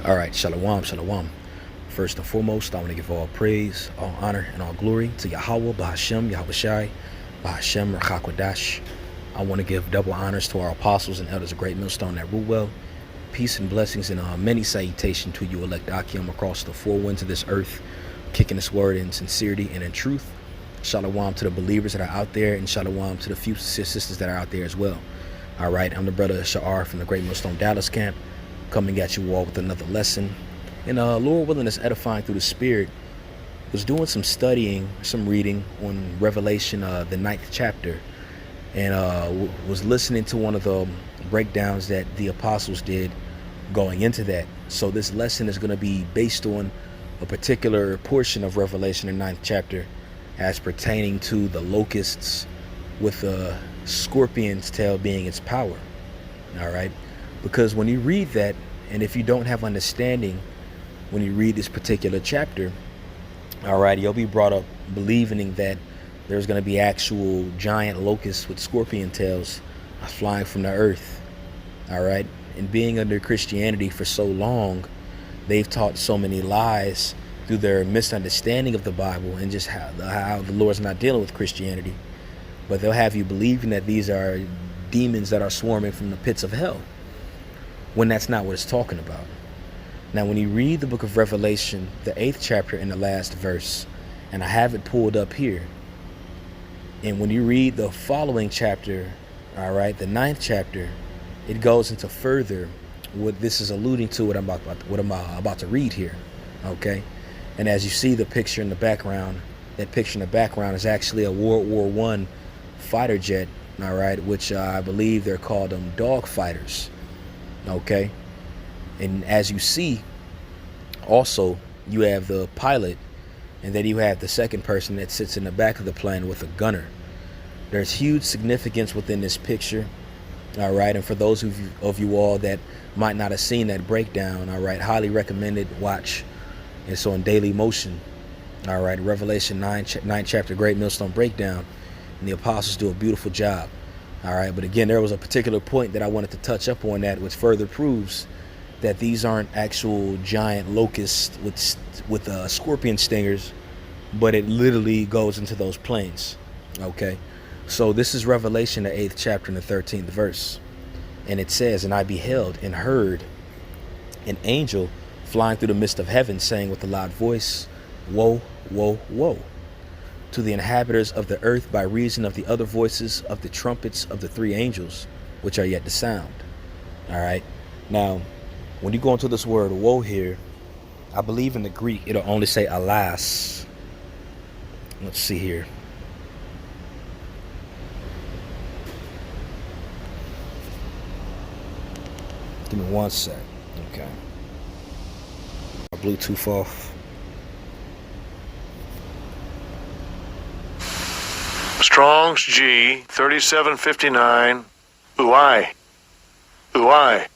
All right, shalom, shalom. First and foremost, I want to give all praise, all honor, and all glory to Yahweh, Bahashem, Yahweh Shai, Bahashem, Rachakwadash. I want to give double honors to our apostles and elders of Great Millstone that rule well. Peace and blessings and many salutations to you, elect Akim, across the four winds of this earth, kicking this word in sincerity and in truth. Shalom to the believers that are out there, and shalom to the few sisters that are out there as well. All right, I'm the brother Sha'ar from the Great Millstone Dallas camp, coming at you all with another lesson. And Lord willing, is edifying through the Spirit. Was doing some studying, some reading on Revelation, the 9th chapter, and was listening to one of the breakdowns that the apostles did going into that. So this lesson is going to be based on a particular portion of Revelation, the 9th chapter, as pertaining to the locusts, with the scorpion's tail being its power. All right, because when you read that, and if you don't have understanding when you read this particular chapter, all right, you'll be brought up believing that there's going to be actual giant locusts with scorpion tails flying from the earth. All right, and being under Christianity for so long, they've taught so many lies through their misunderstanding of the Bible and just how the Lord's not dealing with Christianity. But they'll have you believing that these are demons that are swarming from the pits of hell, when that's not what it's talking about. Now, when you read the book of Revelation, the 8th chapter and the last verse, and I have it pulled up here, and when you read the following chapter, all right, the 9th chapter, it goes into further what this is alluding to, what I'm about to read here, okay? And as you see the picture in the background, that picture in the background is actually a World War I fighter jet, all right, which I believe they're called dog fighters, okay? And as you see, also, you have the pilot, and then you have the second person that sits in the back of the plane with a gunner. There's huge significance within this picture, all right? And for those of you all that might not have seen that breakdown, all right, highly recommended watch. It's on Daily Motion, all right? Revelation 9th chapter, Great Millstone Breakdown, and the apostles do a beautiful job, all right? But again, there was a particular point that I wanted to touch up on that, which further proves that these aren't actual giant locusts with scorpion stingers, but it literally goes into those planes, okay? So this is Revelation, the 8th chapter and the 13th verse. And it says, "And I beheld and heard an angel flying through the midst of heaven, saying with a loud voice, Woe, woe, woe, to the inhabitants of the earth by reason of the other voices of the trumpets of the three angels, which are yet to sound." All right. Now, when you go into this word woe here, I believe in the Greek, it'll only say alas. Let's see here. Give me one sec. Okay. Bluetooth off. Strong's G 3759. Uai. Uai.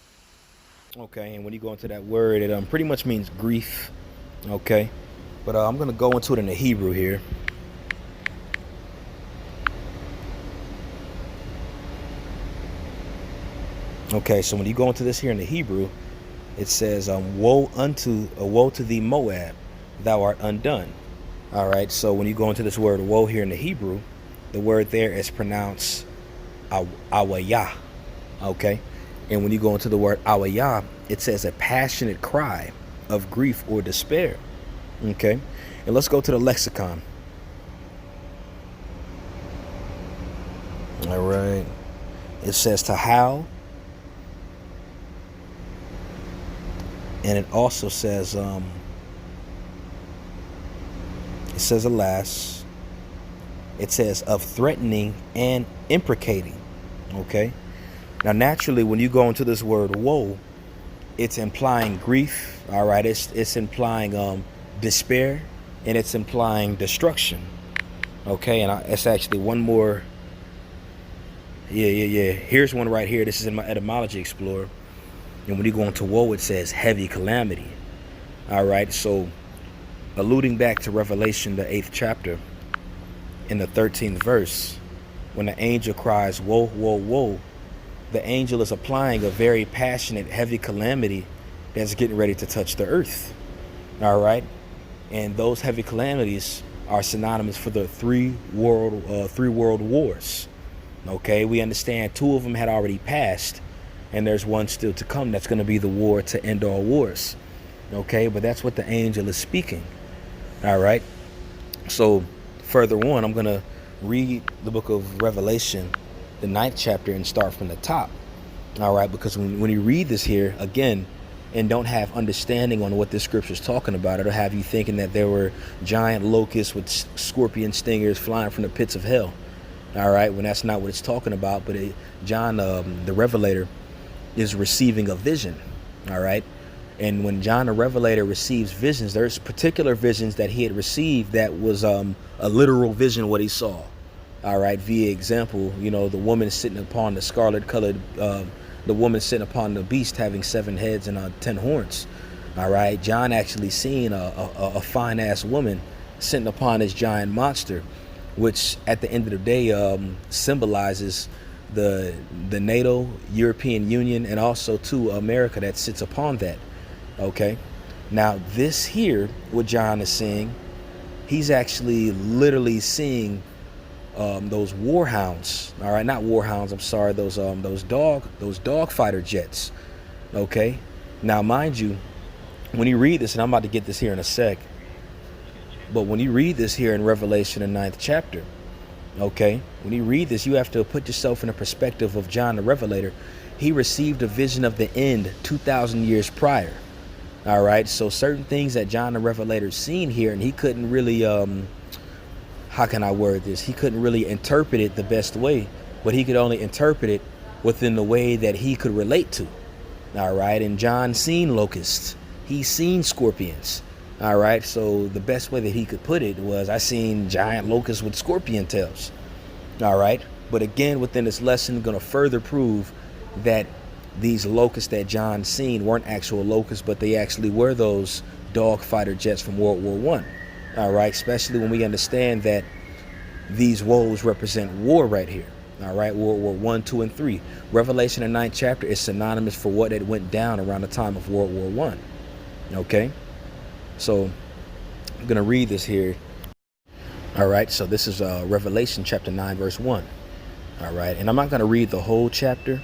Okay, and when you go into that word, it pretty much means grief. Okay, but I'm gonna go into it in the Hebrew here. Okay, so when you go into this here in the Hebrew, it says, woe to thee, Moab, thou art undone. All right, so when you go into this word woe here in the Hebrew, the word there is pronounced awayah. Okay, and when you go into the word awayah, it says a passionate cry of grief or despair. Okay, and let's go to the lexicon. All right, it says to howl. And it also says, alas. It says of threatening and imprecating. Okay. Now, naturally, when you go into this word woe, it's implying grief. All right. It's implying despair, and it's implying destruction. Okay. And it's actually one more. Yeah. Here's one right here. This is in my etymology explorer. And when you go into woe, it says heavy calamity. All right, so alluding back to Revelation, the 8th chapter, in the 13th verse, when the angel cries, woe, woe, woe, the angel is applying a very passionate, heavy calamity that's getting ready to touch the earth. All right. And those heavy calamities are synonymous for the three world wars. Okay, we understand two of them had already passed, and there's one still to come. That's going to be the war to end all wars. Okay, but that's what the angel is speaking. All right. So further on, I'm going to read the book of Revelation, the 9th chapter, and start from the top. All right, because when you read this here again and don't have understanding on what this scripture is talking about, it'll have you thinking that there were giant locusts with scorpion stingers flying from the pits of hell. All right, when that's not what it's talking about. But John, the Revelator, is receiving a vision. All right. And when John the Revelator receives visions, there's particular visions that he had received that was a literal vision, what he saw. All right. Via example, the woman sitting upon the scarlet colored, the woman sitting upon the beast having 7 heads and 10 horns. All right. John actually seen a fine ass woman sitting upon this giant monster, which at the end of the day symbolizes the NATO, European Union, and also to America that sits upon that. Okay. Now this here, what John is seeing, he's actually literally seeing those warhounds. All right, not warhounds. I'm sorry. Those dog fighter jets. Okay. Now, mind you, when you read this, and I'm about to get this here in a sec, but when you read this here in Revelation, the 9th chapter, okay, when you read this, you have to put yourself in the perspective of John the Revelator. He received a vision of the end 2,000 years prior. All right, so certain things that John the Revelator seen here, and he couldn't really, how can I word this? He couldn't really interpret it the best way, but he could only interpret it within the way that he could relate to. All right, and John seen locusts. He seen scorpions. All right, so the best way that he could put it was, I seen giant locusts with scorpion tails. All right, but again, within this lesson, going to further prove that these locusts that John seen weren't actual locusts, but they actually were those dog fighter jets from World War I. All right, especially when we understand that these woes represent war right here. All right, World War I, II, and III. Revelation, the 9th chapter, is synonymous for what had went down around the time of World War I. Okay. So I'm going to read this here. All right. So this is Revelation chapter 9, verse 1. All right. And I'm not going to read the whole chapter,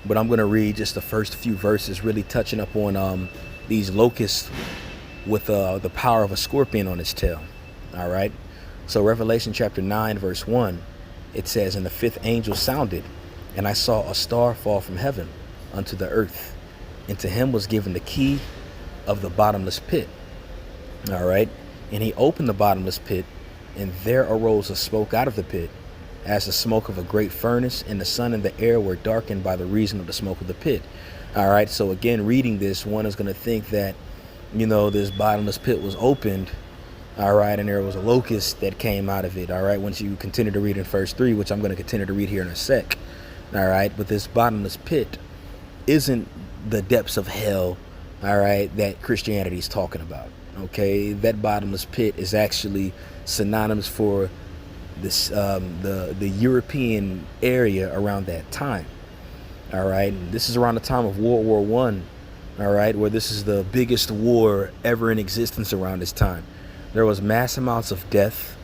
but I'm going to read just the first few verses, really touching up on these locusts with the power of a scorpion on its tail. All right. So Revelation chapter 9, verse 1, it says, "And the 5th angel sounded, and I saw a star fall from heaven unto the earth, and to him was given the key of the bottomless pit." All right. "And he opened the bottomless pit, and there arose a smoke out of the pit, as the smoke of a great furnace, and the sun and the air were darkened by the reason of the smoke of the pit." All right. So again, reading this, one is going to think that, this bottomless pit was opened. All right. And there was a locust that came out of it. All right. Once you continue to read in verse 3, which I'm going to continue to read here in a sec. All right. But this bottomless pit isn't the depths of hell. All right. That Christianity is talking about. Okay. That bottomless pit is actually synonymous for this, the European area around that time. All right. And this is around the time of World War I. All right. Where this is the biggest war ever in existence around this time. There was mass amounts of death.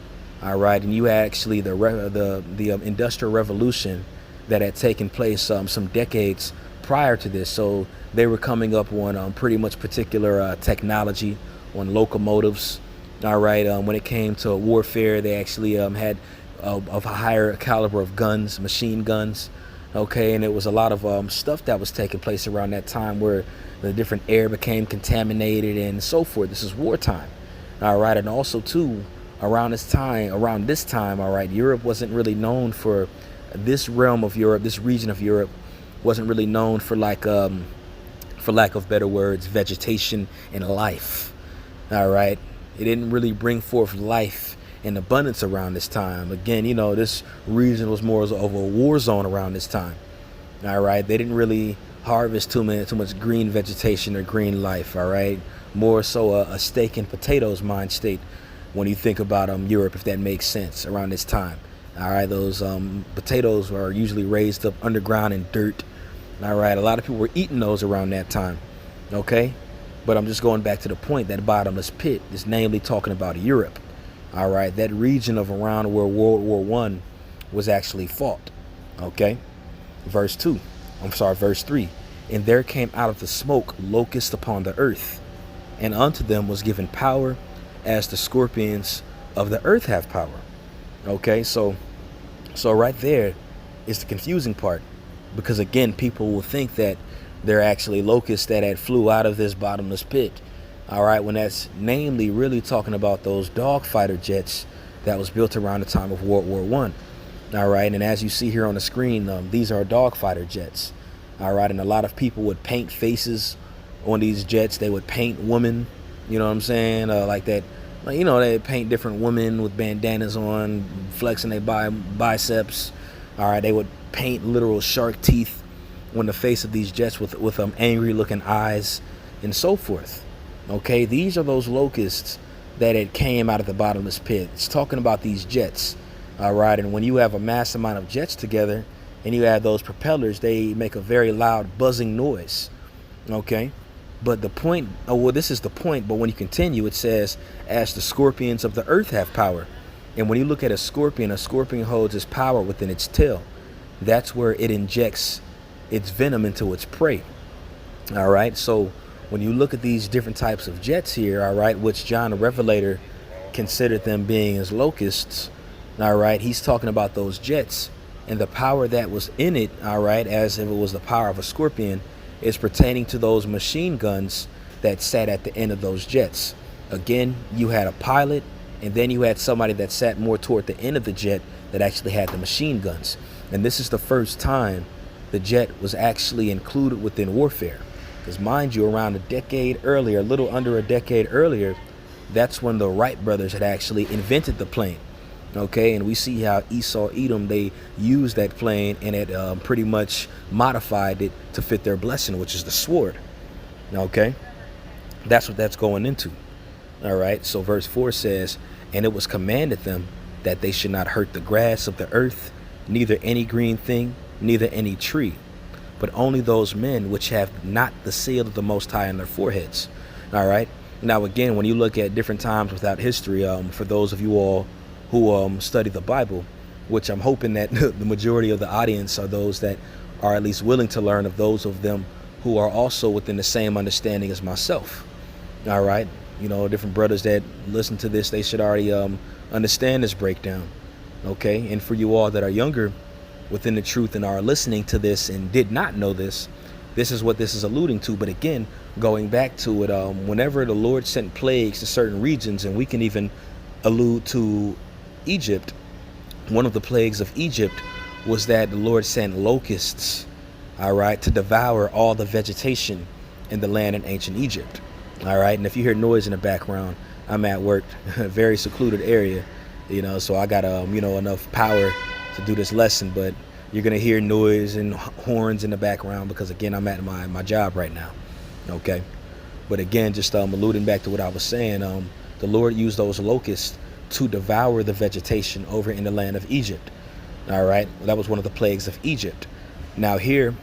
All right. And you actually the Industrial Revolution that had taken place some decades prior to this. So they were coming up on pretty much particular technology on locomotives. All right. When it came to warfare, they actually had a higher caliber of guns, machine guns. Okay. And it was a lot of stuff that was taking place around that time where the different air became contaminated and so forth. This is wartime. All right. And also, too, around this time, all right, Europe wasn't really known for this realm of Europe. This region of Europe wasn't really known for, for lack of better words, vegetation and life. All right. It didn't really bring forth life in abundance around this time. Again, this region was more of a war zone around this time. All right. They didn't really harvest too much green vegetation or green life. All right. More so a steak and potatoes mind state when you think about Europe, if that makes sense, around this time. All right. Those potatoes are usually raised up underground in dirt. All right. A lot of people were eating those around that time. Okay, but I'm just going back to the point that bottomless pit is namely talking about Europe. All right, that region of around where World War I was actually fought. Okay, verse 2. I'm sorry, verse 3. And there came out of the smoke locusts upon the earth, and unto them was given power as the scorpions of the earth have power. Okay, so right there is the confusing part, because again, people will think that they're actually locusts that had flew out of this bottomless pit. All right, when that's namely really talking about those dogfighter jets that was built around the time of World War One. All right, and as you see here on the screen, these are dogfighter jets. All right, and a lot of people would paint faces on these jets. They would paint women, you know what I'm saying, like that. Like, they paint different women with bandanas on, flexing their biceps. All right, they would paint literal shark teeth on the face of these jets with angry looking eyes and so forth. Okay, these are those locusts that it came out of the bottomless pit. It's talking about these jets. All right, and when you have a mass amount of jets together and you add those propellers, they make a very loud buzzing noise. Okay, but the point, this is the point, but when you continue, it says, as the scorpions of the earth have power. And when you look at a scorpion holds its power within its tail. That's where it injects its venom into its prey. All right, so when you look at these different types of jets here, all right, which John the Revelator considered them being as locusts, all right, he's talking about those jets and the power that was in it, all right, as if it was the power of a scorpion, is pertaining to those machine guns that sat at the end of those jets. Again, you had a pilot, and then you had somebody that sat more toward the end of the jet that actually had the machine guns. And this is the first time the jet was actually included within warfare. Because mind you, around a decade earlier, a little under a decade earlier, that's when the Wright brothers had actually invented the plane. Okay, and we see how Esau, Edom, they used that plane and it pretty much modified it to fit their blessing, which is the sword. Okay, that's what that's going into. All right, so verse 4 says, and it was commanded them that they should not hurt the grass of the earth, neither any green thing, neither any tree, but only those men which have not the seal of the Most High on their foreheads. All right, now again, when you look at different times without history, for those of you all who study the Bible, which I'm hoping that the majority of the audience are those that are at least willing to learn, of those of them who are also within the same understanding as myself. All right, different brothers that listen to this, they should already understand this breakdown. Okay, and for you all that are younger within the truth and are listening to this and did not know this, this is what this is alluding to. But again, going back to it, whenever the Lord sent plagues to certain regions, and we can even allude to Egypt, one of the plagues of Egypt was that the Lord sent locusts, all right, to devour all the vegetation in the land in ancient Egypt. All right, and if you hear noise in the background, I'm at work, a very secluded area, so I got enough power to do this lesson, but you're gonna hear noise and horns in the background because again, I'm at my job right now. Okay, but again, just alluding back to what I was saying, the Lord used those locusts to devour the vegetation over in the land of Egypt. All right, that was one of the plagues of Egypt. Now here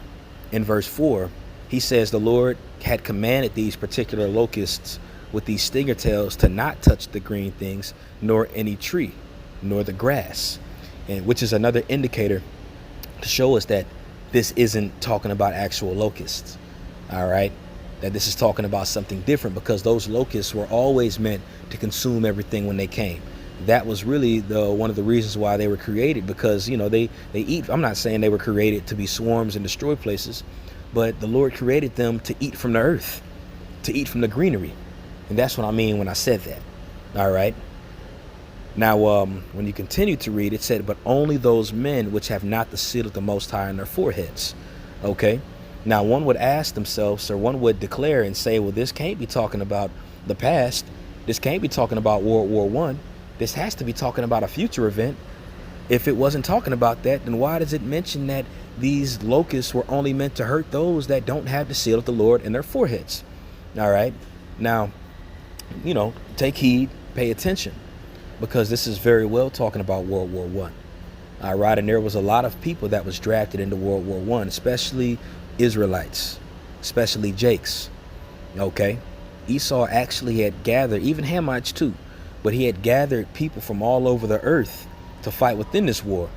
in verse 4, he says the Lord had commanded these particular locusts with these stinger tails to not touch the green things, nor any tree, nor the grass, and which is another indicator to show us that this isn't talking about actual locusts. All right, that this is talking about something different, because those locusts were always meant to consume everything when they came. That was really one of the reasons why they were created, because they eat. I'm not saying they were created to be swarms and destroy places, but the Lord created them to eat from the earth, to eat from the greenery, and that's what I mean when I said that. All right, now when you continue to read, it said, but only those men which have not the seal of the Most High on their foreheads. Okay, now one would ask themselves, or one would declare and say, well, this can't be talking about the past. This can't be talking about World War One. This has to be talking about a future event. If it wasn't talking about that, then why does it mention that these locusts were only meant to hurt those that don't have the seal of the Lord in their foreheads? All right, now, take heed, pay attention, because this is very well talking about World War One. All right, and there was a lot of people that was drafted into World War One, especially Israelites, especially Jakes. Okay, Esau actually had gathered, even Hamites too, but he had gathered people from all over the earth to fight within this war.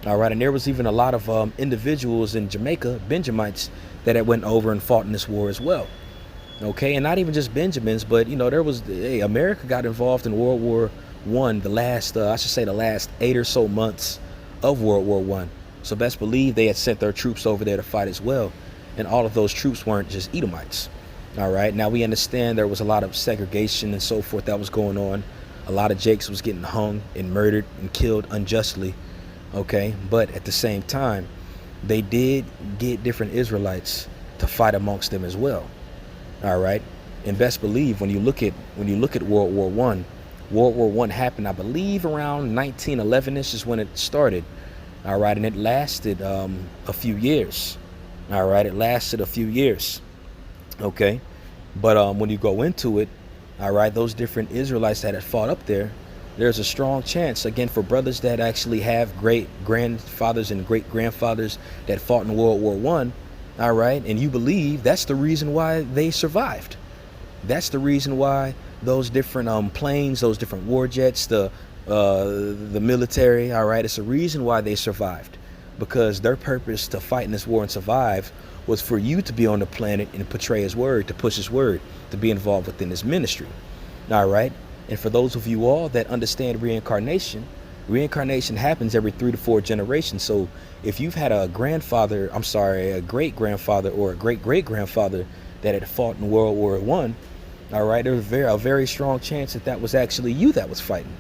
All right, and there was even a lot of individuals in Jamaica, Benjamites, that had went over and fought in this war as well. Okay, and not even just Benjamins, but there was, hey, America got involved in World War One, the last, I should say, the last 8 or so months of World War One. So best believe they had sent their troops over there to fight as well, and all of those troops weren't just Edomites. All right, now we understand there was a lot of segregation and so forth that was going on. A lot of Jakes was getting hung and murdered and killed unjustly. Okay, but at the same time, they did get different Israelites to fight amongst them as well. All right, and best believe when you look at World War One, World War One happened, I believe, around 1911ish is when it started. All right, and it lasted a few years. All right, it lasted a few years. Okay, but when you go into it, all right, those different Israelites that had fought up there, there's a strong chance, again, for brothers that actually have great grandfathers and great grandfathers that fought in World War One. All right, and you believe that's the reason why they survived. That's the reason why those different planes, those different war jets, the military, all right, it's a reason why they survived, because their purpose to fight in this war and survive was for you to be on the planet and portray his word, to push his word, to be involved within his ministry. All right, and for those of you all that understand reincarnation happens every 3 to 4 generations. So if you've had a great grandfather or a great great grandfather that had fought in World War One, all right, there's a very strong chance that was actually you that was fighting.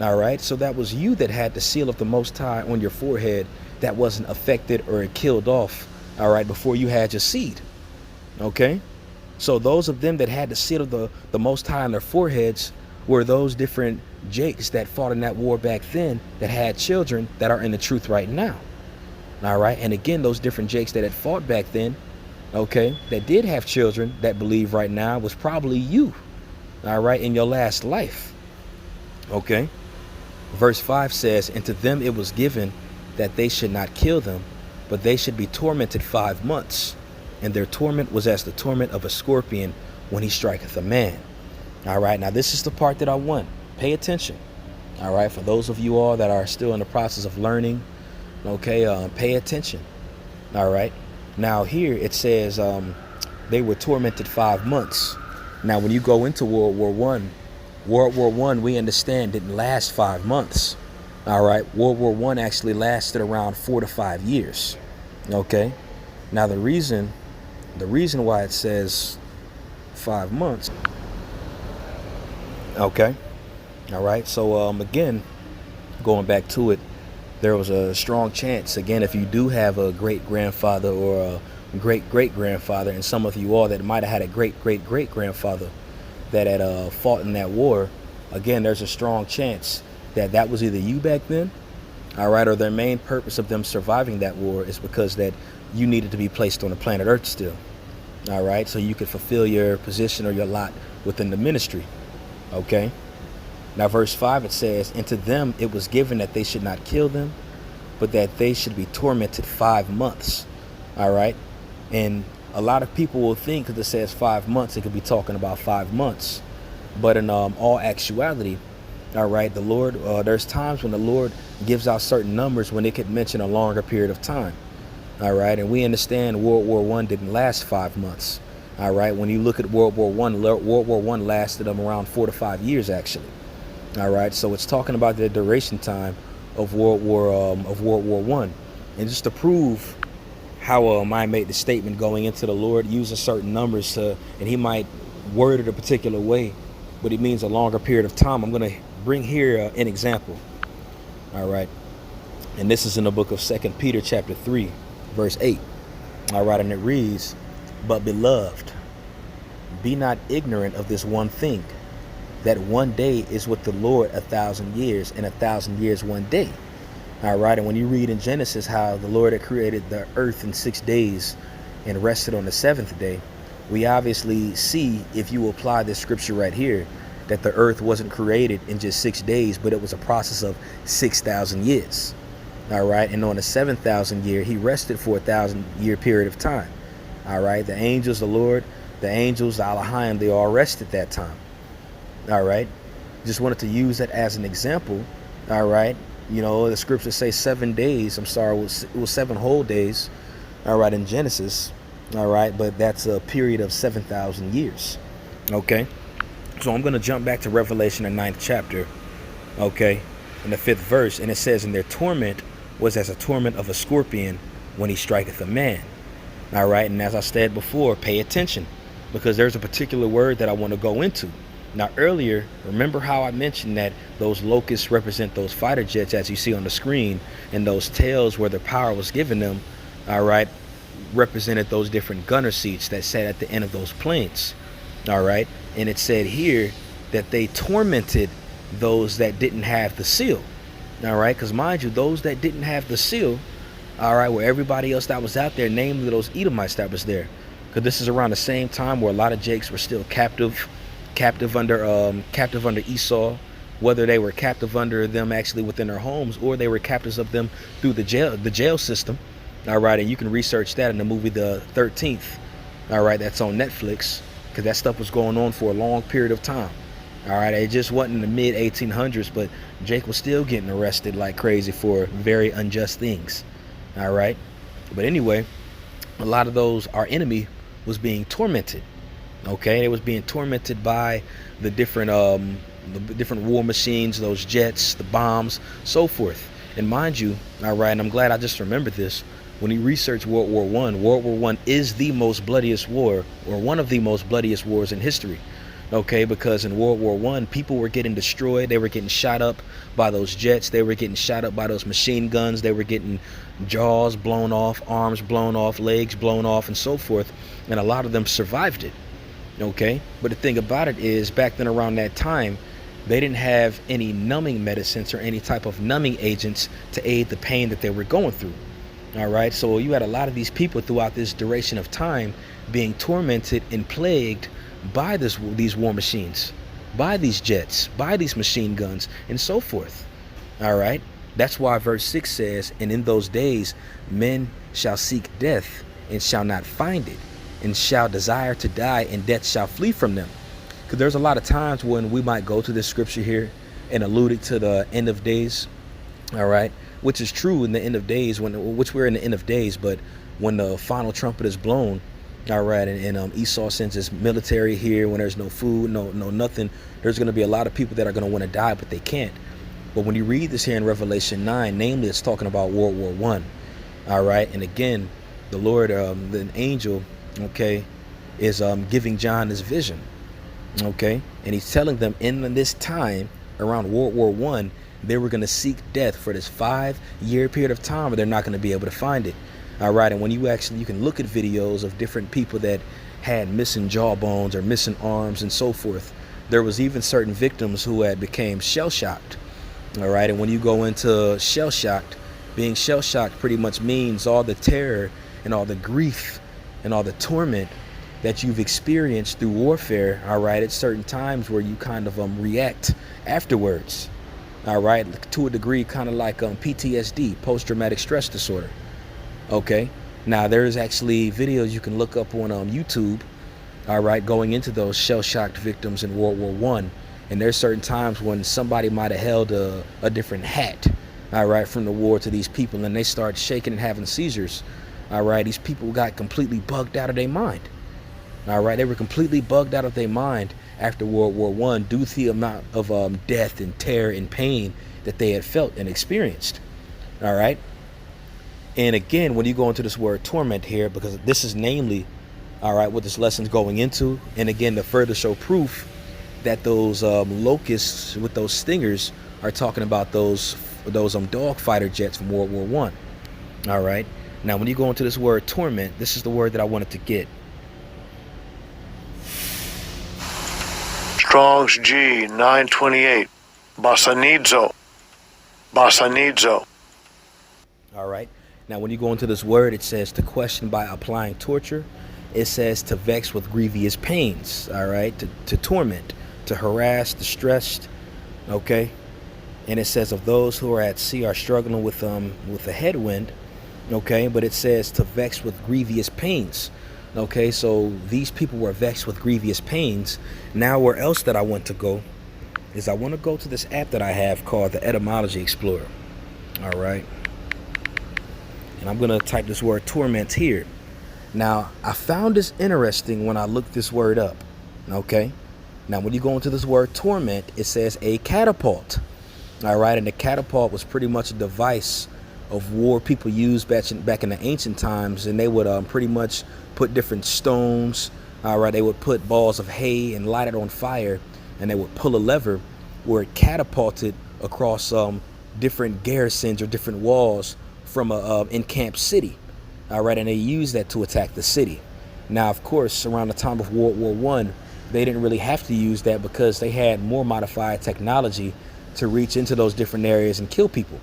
All right, so that was you that had the seal of the Most High on your forehead that wasn't affected or killed off, all right, before you had your seed. Okay, so those of them that had the seal of the Most High on their foreheads were those different Jakes that fought in that war back then that had children that are in the truth right now. All right, and again, those different Jakes that had fought back then, okay, that did have children that believe right now was probably you, all right, in your last life. Okay, verse 5 says, and to them it was given that they should not kill them, but they should be tormented 5 months, and their torment was as the torment of a scorpion when he striketh a man. All right, now this is the part that I want. Pay attention. All right, for those of you all that are still in the process of learning, okay, pay attention. All right, now here it says they were tormented 5 months. Now when you go into World War One, we understand didn't last 5 months. All right, World War One actually lasted around 4 to 5 years. Okay, now the reason why it says 5 months. Okay, all right, so again, going back to it, there was a strong chance, again, if you do have a great grandfather or a great great grandfather, and some of you all that might have had a great great great grandfather that had fought in that war, again, there's a strong chance that was either you back then, all right, or their main purpose of them surviving that war is because that you needed to be placed on the planet Earth still. All right, so you could fulfill your position or your lot within the ministry. Okay, now verse 5 it says, and to them it was given that they should not kill them, but that they should be tormented 5 months. All right, and a lot of people will think that it says 5 months, it could be talking about 5 months, but in all actuality, all right, the Lord, there's times when the Lord gives out certain numbers when it could mention a longer period of time. All right, and we understand World War One didn't last 5 months. All right, when you look at World War One lasted around 4 to 5 years actually. All right, so it's talking about the duration time of World War One, and just to prove how I made the statement going into the Lord using certain numbers and he might word it a particular way, but it means a longer period of time. I'm going to bring here an example. All right, and this is in the book of 2 Peter chapter 3 verse 8. All right, and it reads, but beloved, be not ignorant of this one thing, that one day is with the Lord 1,000 years, and 1,000 years 1 day. All right, and when you read in Genesis how the Lord had created the earth in 6 days and rested on the 7th day, we obviously see, if you apply this scripture right here, that the earth wasn't created in just 6 days, but it was a process of 6,000 years. All right, and on the 7,000 year, he rested for 1,000 year period of time. All right, the angels, the Lord, The angels, the Elohim, they all rested that time. All right. Just wanted to use that as an example. All right. You know, the scriptures say 7 days. I'm sorry, it was 7 whole days. All right, in Genesis. All right, but that's a period of 7,000 years. Okay. So I'm going to jump back to Revelation, the 9th chapter. Okay. In the 5th verse. And it says, "And their torment was as a torment of a scorpion when he striketh a man." All right. And as I said before, pay attention, because there's a particular word that I want to go into. Now, earlier, remember how I mentioned that those locusts represent those fighter jets, as you see on the screen, and those tails where the power was given them, all right, represented those different gunner seats that sat at the end of those planes. All right. And it said here that they tormented those that didn't have the seal. All right. Because mind you, those that didn't have the seal, all right, where everybody else that was out there, namely those Edomites that was there, because this is around the same time where a lot of Jakes were still captive under Esau, whether they were captive under them actually within their homes, or they were captives of them through the jail system. All right. And you can research that in the movie The 13th. All right. That's on Netflix, because that stuff was going on for a long period of time. All right. It just wasn't in the mid 1800s, but Jake was still getting arrested like crazy for very unjust things. All right. But anyway, a lot of those, our enemy was being tormented. Okay. It was being tormented by the different war machines, those jets, the bombs, so forth. And mind you, all right, and I'm glad I just remembered this. When you research World War I is the most bloodiest war, or one of the most bloodiest wars in history. Okay, because in World War I, people were getting destroyed. They were getting shot up by those jets. They were getting shot up by those machine guns. They were getting jaws blown off, arms blown off, legs blown off, and so forth. And a lot of them survived it. Okay, but the thing about it is, back then around that time, they didn't have any numbing medicines or any type of numbing agents to aid the pain that they were going through. All right, so you had a lot of these people throughout this duration of time being tormented and plagued by these war machines, by these jets, by these machine guns, and so forth. All right, that's why verse 6 says, "And in those days men shall seek death and shall not find it, and shall desire to die, and death shall flee from them." Because there's a lot of times when we might go to this scripture here and allude it to the end of days. All right, which is true in the end of days, which we're in the end of days. But when the final trumpet is blown, all right, and Esau sends his military here, when there's no food, no nothing, there's going to be a lot of people that are going to want to die, but they can't. But when you read this here in Revelation 9, namely, it's talking about World War I. All right, and again, the Lord, the angel, okay, is giving John this vision. Okay, and he's telling them in this time around World War I, they were going to seek death for this 5-year period of time, but they're not going to be able to find it. All right, and when you can look at videos of different people that had missing jawbones or missing arms and so forth. There was even certain victims who had became shell-shocked. All right, and when you go into shell-shocked, being shell-shocked pretty much means all the terror and all the grief and all the torment that you've experienced through warfare. All right, at certain times where you kind of react afterwards. All right, to a degree, kind of like PTSD, post-traumatic stress disorder. Okay, now there's actually videos you can look up on YouTube, all right, going into those shell-shocked victims in World War I. And there's certain times when somebody might have held a different hat, all right, from the war to these people, and they start shaking and having seizures. All right, these people got completely bugged out of their mind. All right, they were completely bugged out of their mind after World War I due to the amount of death and terror and pain that they had felt and experienced. All right. And again, when you go into this word torment here, because this is namely, all right, what this lesson's going into. And again, to further show proof that those locusts with those stingers are talking about those dog fighter jets from World War I. All right. Now, when you go into this word torment, this is the word that I wanted to get. Strong's G 928. Basanidzo. All right. Now, when you go into this word, it says to question by applying torture. It says to vex with grievous pains. All right. To torment, to harass, distressed. Okay. And it says of those who are at sea are struggling with a headwind. Okay. But it says to vex with grievous pains. Okay, so these people were vexed with grievous pains. Now, where else that I want to go is I want to go to this app that I have called the Etymology Explorer. All right, and I'm going to type this word torment here. Now, I found this interesting when I looked this word up. Okay, now when you go into this word torment, it says a catapult. All right, and the catapult was pretty much a device of war people used back in the ancient times, and they would pretty much put different stones. All right, they would put balls of hay and light it on fire, and they would pull a lever where it catapulted across different garrisons or different walls from a encamped city. All right, and they used that to attack the city. Now, of course, around the time of World War I, they didn't really have to use that because they had more modified technology to reach into those different areas and kill people.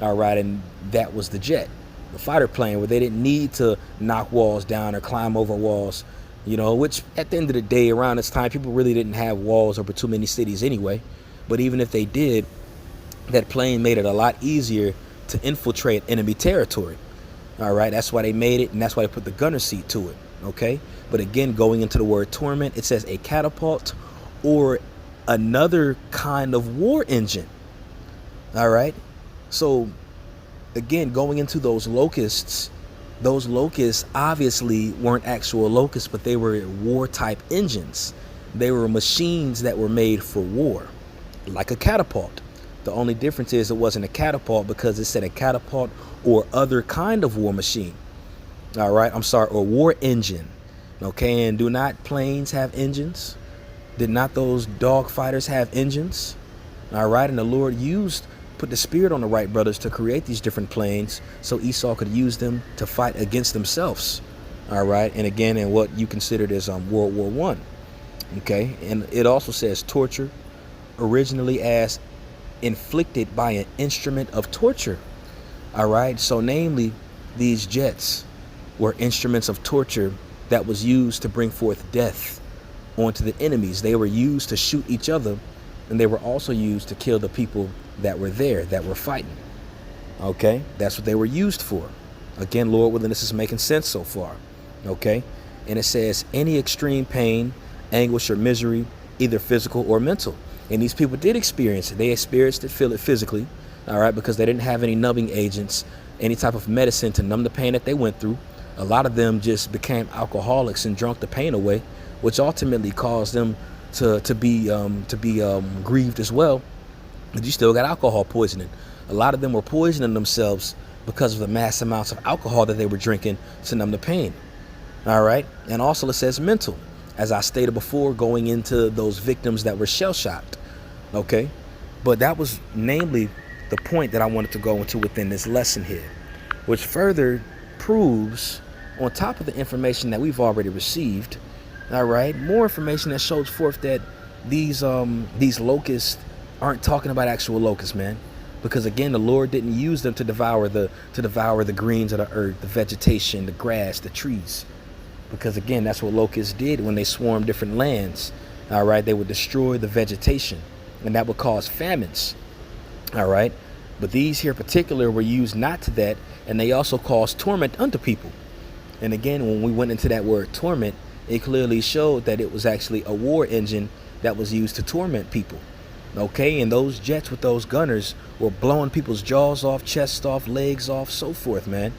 All right, and that was the jet, the fighter plane, where they didn't need to knock walls down or climb over walls, which at the end of the day, around this time, people really didn't have walls over too many cities anyway. But even if they did, that plane made it a lot easier to infiltrate enemy territory. All right, that's why they made it, and that's why they put the gunner seat to it. Okay, but again, going into the word torment, it says a catapult or another kind of war engine. All right, so again, going into those locusts obviously weren't actual locusts, but they were war type engines. They were machines that were made for war, like a catapult. The only difference is it wasn't a catapult because it said a catapult or other kind of war machine. All right, or war engine. Okay, and do not planes have engines? Did not those dog fighters have engines? All right, and the Lord put the spirit on the Wright brothers to create these different planes so Esau could use them to fight against themselves. All right, and again, in what you considered as World War I. Okay, and it also says torture, originally as inflicted by an instrument of torture. All right, so namely, these jets were instruments of torture that was used to bring forth death onto the enemies. They were used to shoot each other, and they were also used to kill the people that were there, that were fighting. Okay, that's what they were used for. Again, Lord willing, this is making sense so far. Okay, and it says any extreme pain, anguish, or misery, either physical or mental. And these people did experience it. They experienced it, feel it physically, all right, because they didn't have any numbing agents, any type of medicine to numb the pain that they went through. A lot of them just became alcoholics and drunk the pain away, which ultimately caused them to be grieved as well. But you still got alcohol poisoning. A lot of them were poisoning themselves because of the mass amounts of alcohol that they were drinking to numb the pain. All right, and also it says mental, as I stated before, going into those victims that were shell-shocked. Okay, but that was namely the point that I wanted to go into within this lesson here, which further proves, on top of the information that we've already received, all right, more information that shows forth that these locusts aren't talking about actual locusts, man. Because again, the Lord didn't use them to devour the greens of the earth, the vegetation, the grass, the trees. Because again, that's what locusts did when they swarmed different lands. All right, they would destroy the vegetation, and that would cause famines. All right, but these here in particular were used not to that, and they also caused torment unto people. And again, when we went into that word torment, it clearly showed that it was actually a war engine that was used to torment people. Okay, and those jets with those gunners were blowing people's jaws off, chests off, legs off, so forth, man.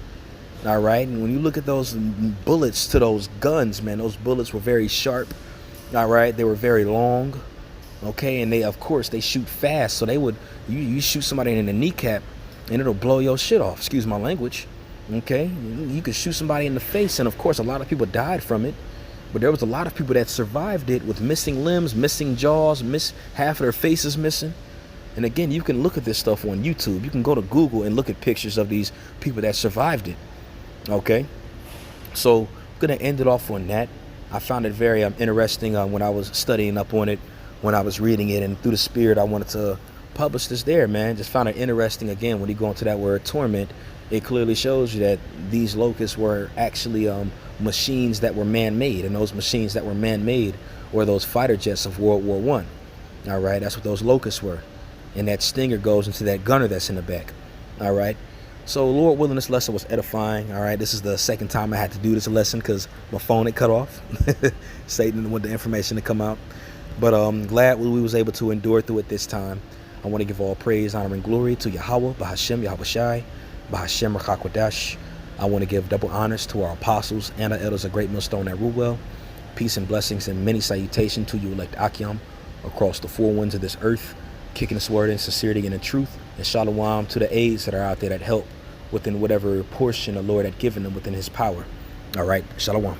All right, and when you look at those bullets to those guns, man, those bullets were very sharp. All right, they were very long. Okay, and they shoot fast, so you shoot somebody in the kneecap and it'll blow your shit off, excuse my language. Okay, you could shoot somebody in the face, and of course a lot of people died from it, but there was a lot of people that survived it with missing limbs, missing jaws, half of their faces missing. And again, you can look at this stuff on YouTube. You can go to Google and look at pictures of these people that survived it. Okay, so I'm gonna end it off on that. I found it very interesting when I was studying up on it, when I was reading it, and through the Spirit I wanted to publish this there, man. Just found it interesting. Again, when you go into that word torment, it clearly shows you that these locusts were actually machines that were man-made, and those machines that were man-made were those fighter jets of World War I. All right, that's what those locusts were, and that stinger goes into that gunner that's in the back. All right, So, Lord willing, this lesson was edifying. All right, this is the second time I had to do this lesson because my phone had cut off. Satan didn't want the information to come out. But glad we was able to endure through it this time. I want to give all praise, honor, and glory to Yahweh, Bahashem, Yahweh Shai, Bahashem, Rachakwadash. I want to give double honors to our apostles and our elders of Great Millstone at Ruwell. Peace and blessings and many salutations to you, elect Akim, across the four winds of this earth, kicking this word in sincerity and in truth. And shalom to the aides that are out there that help within whatever portion the Lord had given them within his power. All right, shalom.